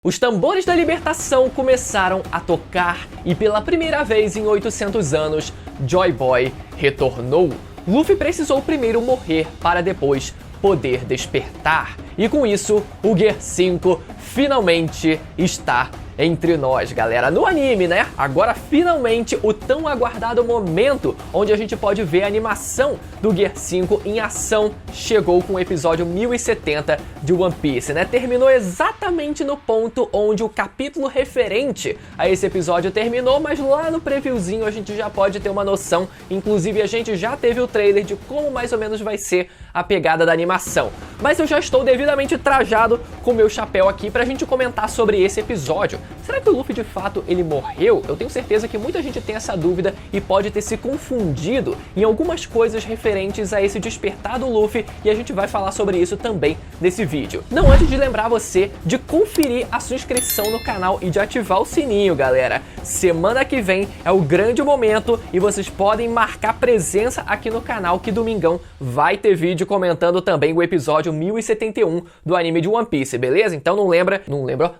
Os tambores da libertação começaram a tocar e pela primeira vez em 800 anos, Joy Boy retornou. Luffy precisou primeiro morrer para depois poder despertar. E com isso, o Gear 5 finalmente está entre nós, galera. No anime, né? Agora finalmente o tão aguardado momento onde a gente pode ver a animação do Gear 5 em ação chegou com o episódio 1070 de One Piece, né? Terminou exatamente no ponto onde o capítulo referente a esse episódio terminou, mas lá no previewzinho a gente já pode ter uma noção, inclusive a gente já teve o trailer de como mais ou menos vai ser a pegada da animação. Mas eu já estou devidamente trajado com meu chapéu aqui pra gente comentar sobre esse episódio. Será que o Luffy de fato ele morreu? Eu tenho certeza que muita gente tem essa dúvida e pode ter se confundido em algumas coisas referentes a esse despertar do Luffy, e a gente vai falar sobre isso também nesse vídeo. Não antes de lembrar você de conferir a sua inscrição no canal e de ativar o sininho, galera. Semana que vem é o grande momento e vocês podem marcar presença aqui no canal que domingão vai ter vídeo comentando também o episódio 1071 do anime de One Piece, beleza? Então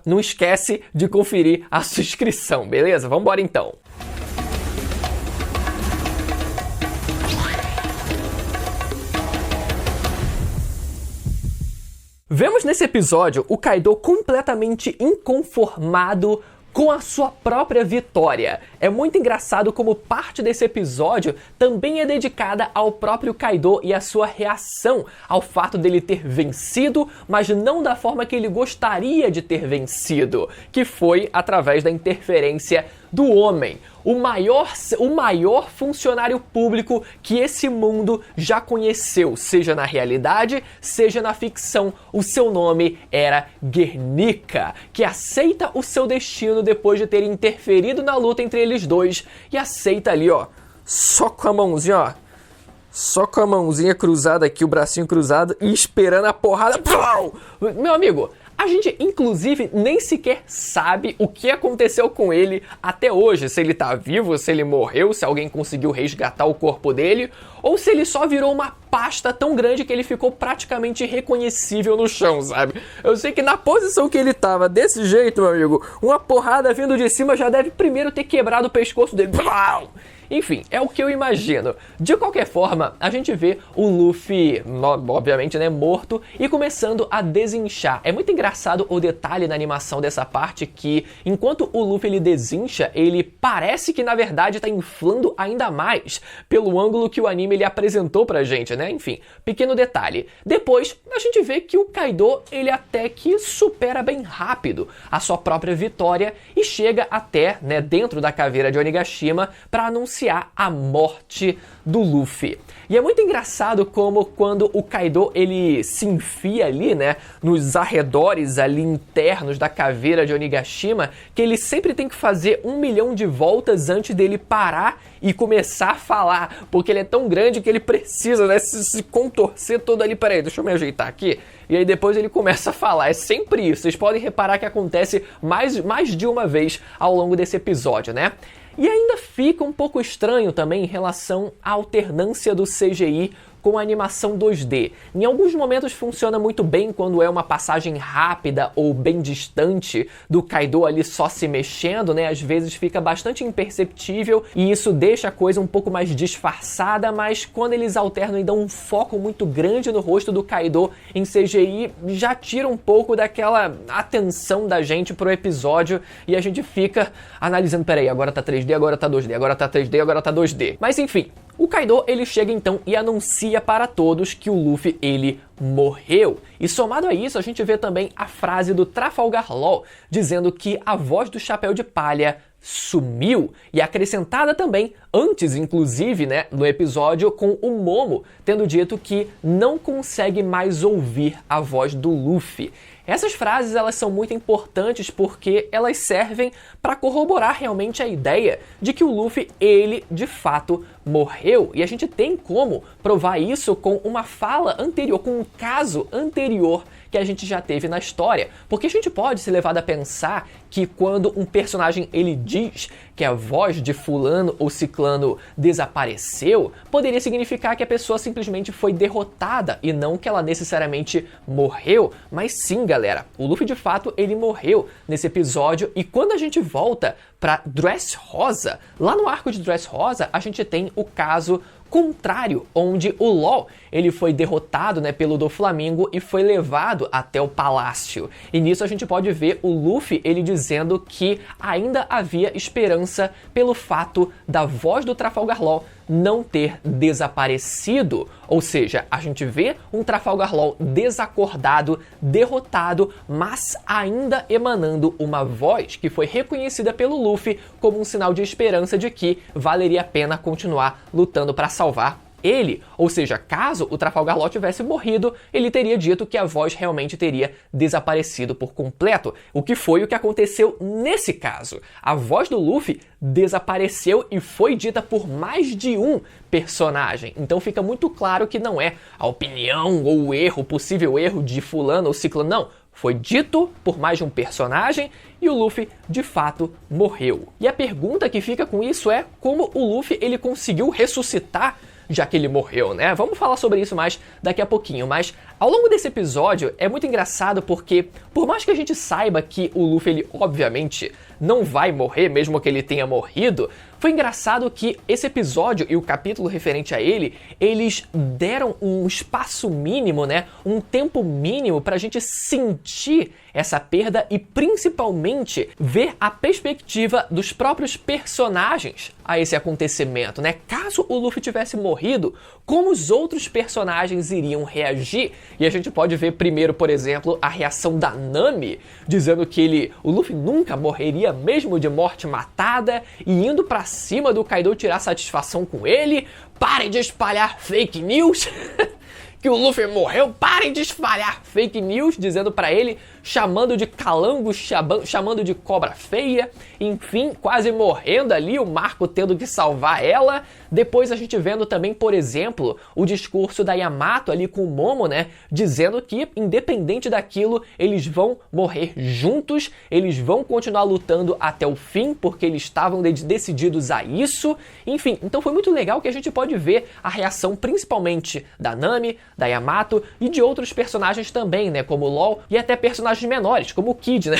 não esquece de conferir a sua inscrição, beleza? Vambora então! Vemos nesse episódio o Kaido completamente inconformado com a sua própria vitória. É muito engraçado como parte desse episódio também é dedicada ao próprio Kaido e a sua reação ao fato dele ter vencido, mas não da forma que ele gostaria de ter vencido, que foi através da interferência do homem. O maior funcionário público que esse mundo já conheceu, seja na realidade, seja na ficção. O seu nome era Guernica, que aceita o seu destino depois de ter interferido na luta entre eles dois e aceita ali, ó, só com a mãozinha, ó. Só com a mãozinha cruzada aqui, o bracinho cruzado e esperando a porrada. Meu amigo, a gente, inclusive, nem sequer sabe o que aconteceu com ele até hoje. Se ele tá vivo, se ele morreu, se alguém conseguiu resgatar o corpo dele, ou se ele só virou uma pasta tão grande que ele ficou praticamente irreconhecível no chão, sabe? Eu sei que na posição que ele tava, desse jeito, meu amigo, uma porrada vindo de cima já deve primeiro ter quebrado o pescoço dele. Enfim, é o que eu imagino. De qualquer forma, a gente vê o Luffy, obviamente, né, morto e começando a desinchar. É muito engraçado o detalhe na animação dessa parte que, enquanto o Luffy ele desincha, ele parece que na verdade tá inflando ainda mais pelo ângulo que o anime ele apresentou pra gente, né? Enfim, pequeno detalhe. Depois, a gente vê que o Kaido, ele até que supera bem rápido a sua própria vitória e chega até, né, dentro da caveira de Onigashima pra anunciar a morte do Luffy. E é muito engraçado como quando o Kaido ele se enfia ali, né, nos arredores ali internos da caveira de Onigashima, que ele sempre tem que fazer 1 milhão de voltas antes dele parar e começar a falar, porque ele é tão grande que ele precisa, né, se contorcer todo ali. Peraí, deixa eu me ajeitar aqui. E aí depois ele começa a falar. É sempre isso. Vocês podem reparar que acontece mais de uma vez ao longo desse episódio, né? E ainda fica um pouco estranho também em relação à alternância do CGI com a animação 2D. Em alguns momentos funciona muito bem quando é uma passagem rápida ou bem distante do Kaido ali só se mexendo, né? Às vezes fica bastante imperceptível e isso deixa a coisa um pouco mais disfarçada, mas quando eles alternam e dão um foco muito grande no rosto do Kaido em CGI, já tira um pouco daquela atenção da gente pro episódio e a gente fica analisando, peraí, agora tá 3D, agora tá 2D, agora tá 3D, agora tá 2D. Mas enfim, o Kaido ele chega então e anuncia para todos que o Luffy ele morreu. E somado a isso, a gente vê também a frase do Trafalgar Law dizendo que a voz do Chapéu de Palha sumiu, e acrescentada também, antes inclusive, né, no episódio com o Momo tendo dito que não consegue mais ouvir a voz do Luffy. Essas frases elas são muito importantes porque elas servem para corroborar realmente a ideia de que o Luffy, ele de fato morreu, e a gente tem como provar isso com uma fala anterior, com um caso anterior que a gente já teve na história. Porque a gente pode ser levado a pensar que quando um personagem ele diz que a voz de fulano ou ciclano desapareceu, poderia significar que a pessoa simplesmente foi derrotada e não que ela necessariamente morreu. Mas sim, galera, o Luffy de fato ele morreu nesse episódio, e quando a gente volta pra Dressrosa, lá no arco de Dressrosa, a gente tem o caso contrário, onde o LOL ele foi derrotado, né, pelo Doflamingo e foi levado até o palácio. E nisso a gente pode ver o Luffy ele dizendo que ainda havia esperança pelo fato da voz do Trafalgar Law não ter desaparecido. Ou seja, a gente vê um Trafalgar Law desacordado, derrotado, mas ainda emanando uma voz que foi reconhecida pelo Luffy como um sinal de esperança de que valeria a pena continuar lutando para salvar ele. Ou seja, caso o Trafalgar Law tivesse morrido, ele teria dito que a voz realmente teria desaparecido por completo, o que foi o que aconteceu nesse caso. A voz do Luffy desapareceu e foi dita por mais de um personagem. Então fica muito claro que não é a opinião ou o erro, possível erro de fulano ou ciclano, não. Foi dito por mais de um personagem e o Luffy de fato morreu. E a pergunta que fica com isso é como o Luffy ele conseguiu ressuscitar já que ele morreu, né? Vamos falar sobre isso mais daqui a pouquinho, mas ao longo desse episódio é muito engraçado porque, por mais que a gente saiba que o Luffy, ele obviamente não vai morrer, mesmo que ele tenha morrido, foi engraçado que esse episódio e o capítulo referente a ele, eles deram um espaço mínimo, né? Um tempo mínimo pra gente sentir essa perda e principalmente ver a perspectiva dos próprios personagens a esse acontecimento, né? Caso o Luffy tivesse morrido, como os outros personagens iriam reagir? E a gente pode ver primeiro, por exemplo, a reação da Nami, dizendo que o Luffy nunca morreria mesmo de morte matada e indo pra cima do Kaido tirar satisfação com ele. Parem de espalhar fake news! Que o Luffy morreu, parem de espalhar fake news, dizendo pra ele, chamando de calango, chamando de cobra feia, enfim, quase morrendo ali, o Marco tendo que salvar ela. Depois a gente vendo também, por exemplo, o discurso da Yamato ali com o Momo, né, dizendo que, independente daquilo, eles vão morrer juntos, eles vão continuar lutando até o fim, porque eles estavam decididos a isso. Enfim, então foi muito legal que a gente pode ver a reação principalmente da Nami, da Yamato e de outros personagens também, né, como o LOL e até personagens menores, como o Kid, né?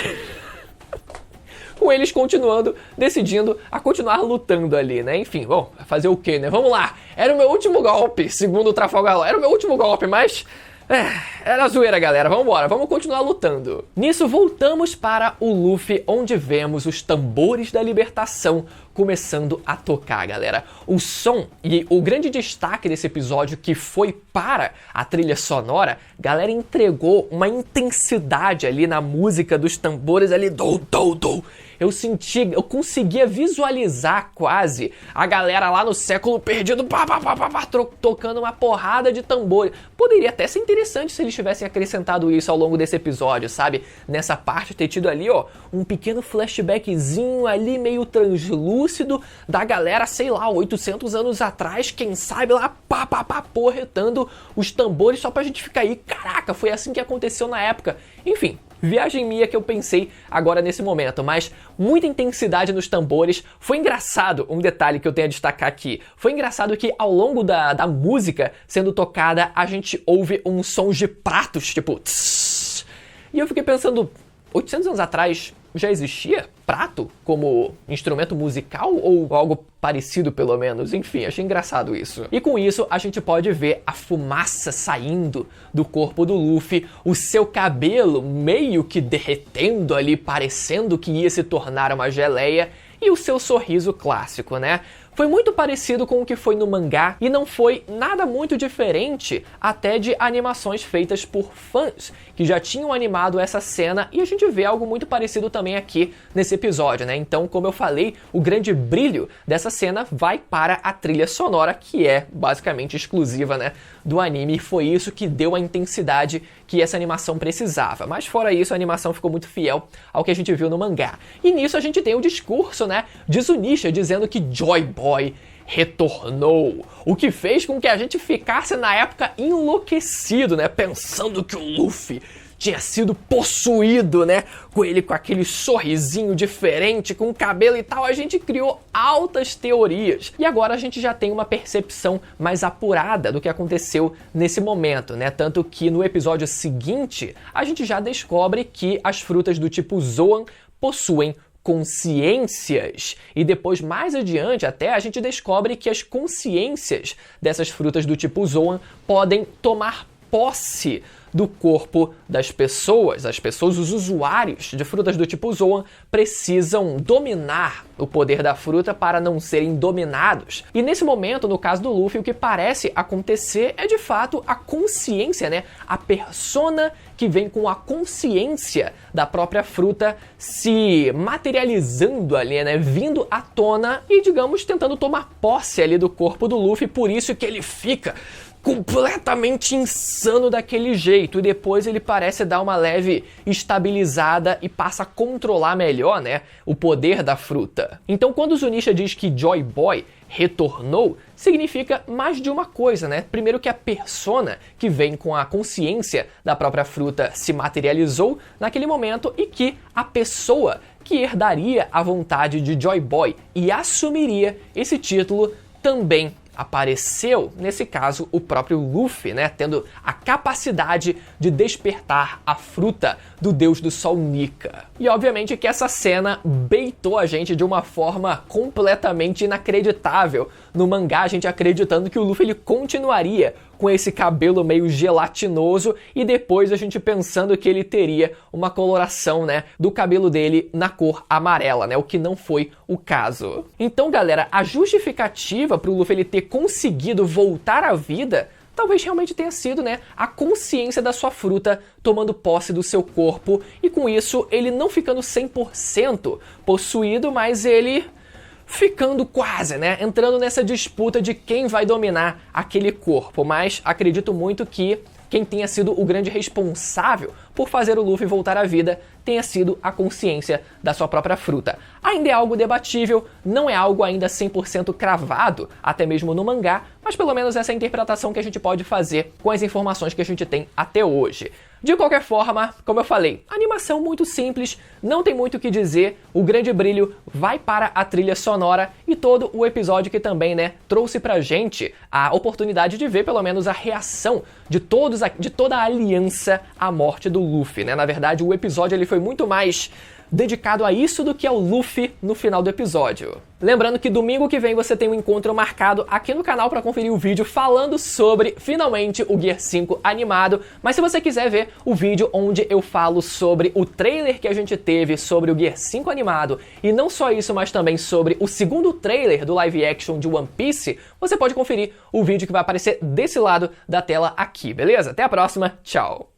Com eles continuando, decidindo a continuar lutando ali, né? Enfim, bom, fazer o quê, né? Vamos lá! Era o meu último golpe, segundo o Trafalgar Law. Era o meu último golpe, mas... era zoeira, galera. Vambora, vamos continuar lutando. Nisso, voltamos para o Luffy, onde vemos os tambores da libertação começando a tocar, galera. O som e o grande destaque desse episódio, que foi para a trilha sonora, galera, entregou uma intensidade ali na música dos tambores ali, eu conseguia visualizar quase a galera lá no século perdido, tocando uma porrada de tambores. Poderia até ser interessante se eles tivessem acrescentado isso ao longo desse episódio, sabe? Nessa parte, ter tido ali, ó, um pequeno flashbackzinho ali, meio translúcido, da galera, sei lá, 800 anos atrás, quem sabe lá, porretando os tambores só pra gente ficar aí, caraca, foi assim que aconteceu na época. Enfim, viagem minha que eu pensei agora nesse momento, mas muita intensidade nos tambores. Foi engraçado, um detalhe que eu tenho a destacar aqui, foi engraçado que ao longo da música sendo tocada, a gente ouve uns sons de pratos, tipo... Tss, e eu fiquei pensando, 800 anos atrás já existia prato como instrumento musical ou algo parecido pelo menos? Enfim, achei engraçado isso. E com isso a gente pode ver a fumaça saindo do corpo do Luffy, o seu cabelo meio que derretendo ali, parecendo que ia se tornar uma geleia, e o seu sorriso clássico, né? Foi muito parecido com o que foi no mangá e não foi nada muito diferente até de animações feitas por fãs que já tinham animado essa cena, e a gente vê algo muito parecido também aqui nesse episódio, né? Então, como eu falei, o grande brilho dessa cena vai para a trilha sonora, que é basicamente exclusiva, né, do anime, e foi isso que deu a intensidade que essa animação precisava. Mas fora isso, a animação ficou muito fiel ao que a gente viu no mangá. E nisso a gente tem o discurso, né, de Zunisha dizendo que Joy Boy retornou, o que fez com que a gente ficasse na época enlouquecido, né, pensando que o Luffy tinha sido possuído, né? Com ele com aquele sorrisinho diferente, com cabelo e tal, a gente criou altas teorias. E agora a gente já tem uma percepção mais apurada do que aconteceu nesse momento, né? Tanto que no episódio seguinte, a gente já descobre que as frutas do tipo Zoan possuem consciências. E depois, mais adiante, até a gente descobre que as consciências dessas frutas do tipo Zoan podem tomar posse do corpo das pessoas. As pessoas, os usuários de frutas do tipo Zoan, precisam dominar o poder da fruta para não serem dominados. E nesse momento, no caso do Luffy, o que parece acontecer é de fato a consciência, né? A persona que vem com a consciência da própria fruta se materializando ali, né? Vindo à tona e, digamos, tentando tomar posse ali do corpo do Luffy. Por isso que ele fica completamente insano daquele jeito, e depois ele parece dar uma leve estabilizada e passa a controlar melhor, né, o poder da fruta. Então quando o Zunisha diz que Joy Boy retornou, significa mais de uma coisa, né? Primeiro que a persona que vem com a consciência da própria fruta se materializou naquele momento e que a pessoa que herdaria a vontade de Joy Boy e assumiria esse título também apareceu, nesse caso, o próprio Luffy, né, tendo a capacidade de despertar a fruta do deus do sol Nika. E obviamente que essa cena baitou a gente de uma forma completamente inacreditável. No mangá, a gente acreditando que o Luffy ele continuaria com esse cabelo meio gelatinoso e depois a gente pensando que ele teria uma coloração, né, do cabelo dele na cor amarela, né, o que não foi o caso. Então, galera, a justificativa para o Luffy ele ter conseguido voltar à vida talvez realmente tenha sido, né, a consciência da sua fruta tomando posse do seu corpo e com isso ele não ficando 100% possuído, mas ele ficando quase, né, entrando nessa disputa de quem vai dominar aquele corpo. Mas acredito muito que quem tenha sido o grande responsável por fazer o Luffy voltar à vida tenha sido a consciência da sua própria fruta. Ainda é algo debatível, não é algo ainda 100% cravado, até mesmo no mangá, mas pelo menos essa é a interpretação que a gente pode fazer com as informações que a gente tem até hoje. De qualquer forma, como eu falei, animação muito simples, não tem muito o que dizer, o grande brilho vai para a trilha sonora e todo o episódio que também, né, trouxe pra gente a oportunidade de ver pelo menos a reação de toda a aliança à morte do Luffy, né? Na verdade, o episódio ele foi muito mais dedicado a isso do que ao Luffy no final do episódio. Lembrando que domingo que vem você tem um encontro marcado aqui no canal para conferir o vídeo falando sobre, finalmente, o Gear 5 animado. Mas se você quiser ver o vídeo onde eu falo sobre o trailer que a gente teve sobre o Gear 5 animado, e não só isso, mas também sobre o segundo trailer do live action de One Piece, você pode conferir o vídeo que vai aparecer desse lado da tela aqui, beleza? Até a próxima, tchau!